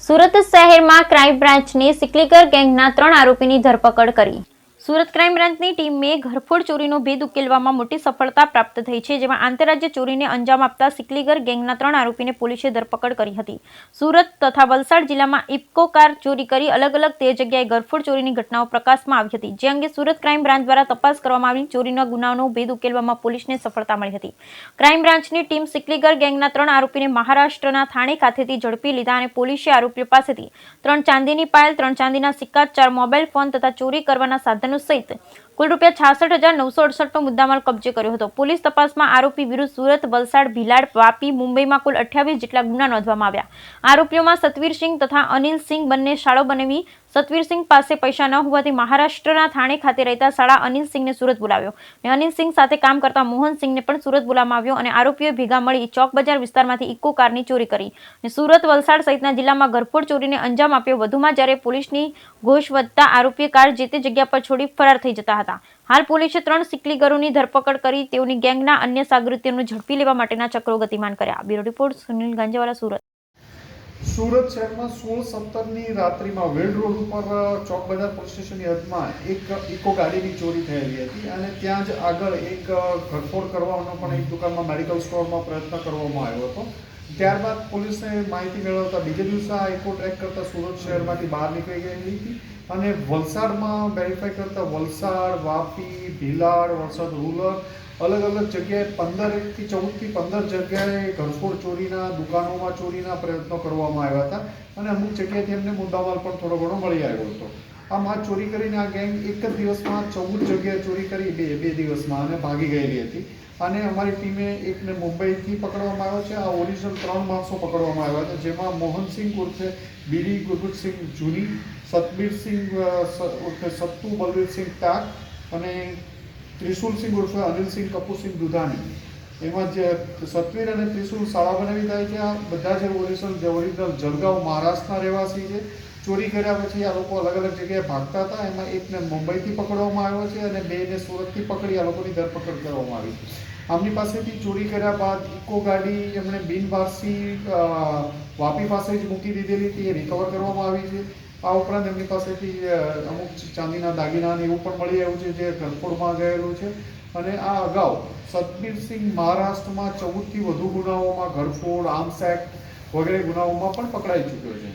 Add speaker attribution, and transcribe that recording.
Speaker 1: સુરત શહેરમાં ક્રાઇમ બ્રાન્ચની સિકલીગર ગેંગના 3 આરોપીની ધરપકડ કરી। સુરત ક્રાઇમ બ્રાન્ચની ટીમે ઘરફોડ ચોરીનો ભેદ ઉકેલવામાં મોટી સફળતા પ્રાપ્ત થઈ છે, જેમાં આંતરરાજ્ય ચોરીને અંજામ આપતા સિકલીગર ગેંગના 3 આરોપીને પોલીસે ધરપકડ કરી હતી। સુરત તથા વલસાડ જિલ્લામાં ઇફકો કાર ચોરી કરી અલગ અલગ 13 જગ્યાએ ઘરફોડ ચોરીની ઘટનાઓ પ્રકાશમાં આવી હતી, જે અંગે સુરત ક્રાઇમ બ્રાન્ચ દ્વારા તપાસ કરવામાં આવી ચોરીના ગુનાનો ભેદ ઉકેલવામાં પોલીસને સફળતા મળી હતી। ક્રાઇમ બ્રાન્ચની ટીમ સિકલીગર ગેંગના 3 આરોપીને મહારાષ્ટ્રના થાણે ખાતેથી ઝડપી લીધા અને પોલીસે આરોપીઓ પાસેથી 3 ચાંદીની પાયલ, 3 ચાંદીના સિક્કા, 4 મોબાઈલ ફોન તથા ચોરી કરવાના સાધનો સહિત કુલ ₹66,968નો મુદ્દામાલ કબજે કર્યો હતો। પોલીસ તપાસમાં આરોપી વિરુદ્ધ સુરત, વલસાડ, ભિલાડ, વાપી, મુંબઈમાં કુલ 28 જેટલા ગુના નોંધવામાં આવ્યા। આરોપીઓમાં સતવીરસિંહ તથા અનિલસિંહ બંને શાળો બનાવી સતવીરસિંહ પાસે પૈસા ન હોવાથી મહારાષ્ટ્રના થાણે ખાતે રહેતા શાળા અનિલસિંહને સુરત બોલાવ્યો અને અનિલસિંહ સાથે કામ કરતા મોહનસિંહને પણ સુરત બોલાવવામાં આવ્યો અને આરોપીઓએ ભેગા મળી ચોક બજાર વિસ્તારમાંથી ઇકો કારની ચોરી કરી અને સુરત, વલસાડ સહિતના જિલ્લામાં ઘરફોડ ચોરીને અંજામ આપ્યો। વધુમાં જ્યારે પોલીસની ઘોષ વધતા આરોપીએ કાર જે તે જગ્યા પર છોડી ફરાર થઈ જતા હતા। હાલ પોલીસે 3 સિકલીગરોની ધરપકડ કરી તેઓની ગેંગના અન્ય સાગરીતોને ઝડપી લેવા માટેના ચક્રો ગતિમાન કર્યા। Bureau report Sunil Ganjewala, Surat.
Speaker 2: સુરત શહેરમાં 16-17ની રાત્રિમાં વેડ રોડ ઉપર ચોક બજાર પોલીસ સ્ટેશનની હદમાં એક ઇકો ગાડીની ચોરી થયેલી હતી અને ત્યાં જ આગળ એક ઘરફોડ કરવાનો પણ એક દુકાનમાં મેડિકલ સ્ટોરમાં પ્રયત્ન કરવામાં આવ્યો હતો। ત્યારબાદ પોલીસને માહિતી મેળવતા બીજે દિવસે આ ઇકો ટ્રેક કરતા સુરત શહેરમાંથી બહાર નીકળી ગયેલી હતી અને વલસાડમાં વેરીફાઈ કરતા વલસાડ, વાપી, ભિલાડ, વલસાડ રૂરલ અલગ અલગ જગ્યાએ 14 જગ્યાએ ઘરફોડ ચોરીના દુકાનોમાં ચોરીના પ્રયત્નો કરવામાં આવ્યા હતા અને અમુક જગ્યાએથી એમને મુદ્દામાલ પણ થોડો ઘણો મળી આવ્યો હતો। આમ આ ચોરી કરીને આ ગેંગ એક જ દિવસમાં 14 જગ્યાએ ચોરી કરી બે દિવસમાં અને ભાગી ગયેલી હતી અને અમારી ટીમે એકને મુંબઈથી પકડવામાં આવ્યો છે। આ ઓરિજિનલ 3 માણસો પકડવામાં આવ્યા હતા, જેમાં મોહનસિંહ ઉર્ફે બીડી ગુરબુતસિંહ જૂની, સતબીરસિંહ ઉર્ફે સત્તુ બલવીરસિંહ ટાક અને ત્રિશુલસિંહ ઉર્ફે અનિલસિંહ કપૂરસિંહ દુધાની। એમાં જે સતવીર અને ત્રિશુલ શાળા બનાવી થાય છે। આ બધા જ ઓરિજિનલ જલગાંવ મહારાષ્ટ્રના રહેવાસી છે। ચોરી કર્યા પછી આ લોકો અલગ અલગ જગ્યાએ ભાગતા હતા। એમાં એકને મુંબઈથી પકડવામાં આવ્યો છે અને 2ને સુરતથી પકડી આ લોકોની ધરપકડ કરવામાં આવી। આમની પાસેથી ચોરી કર્યા બાદ ઇકો ગાડી એમણે બિનવારસી વાપી પાસે જ મૂકી દીધેલી હતી, એ રિકવર કરવામાં આવી છે। આ ઉપરાંત એમની પાસેથી અમુક ચાંદીના દાગીના એવું પણ મળી આવ્યું છે, જે ઘરફોડમાં ગયેલું છે અને આ અગાઉ સતબીરસિંહ મહારાષ્ટ્રમાં 14થી વધુ ગુનાઓમાં ઘરફોડ, આર્મ્સ એક્ટ વગેરે ગુનાઓમાં પણ પકડાઈ ચૂક્યો છે।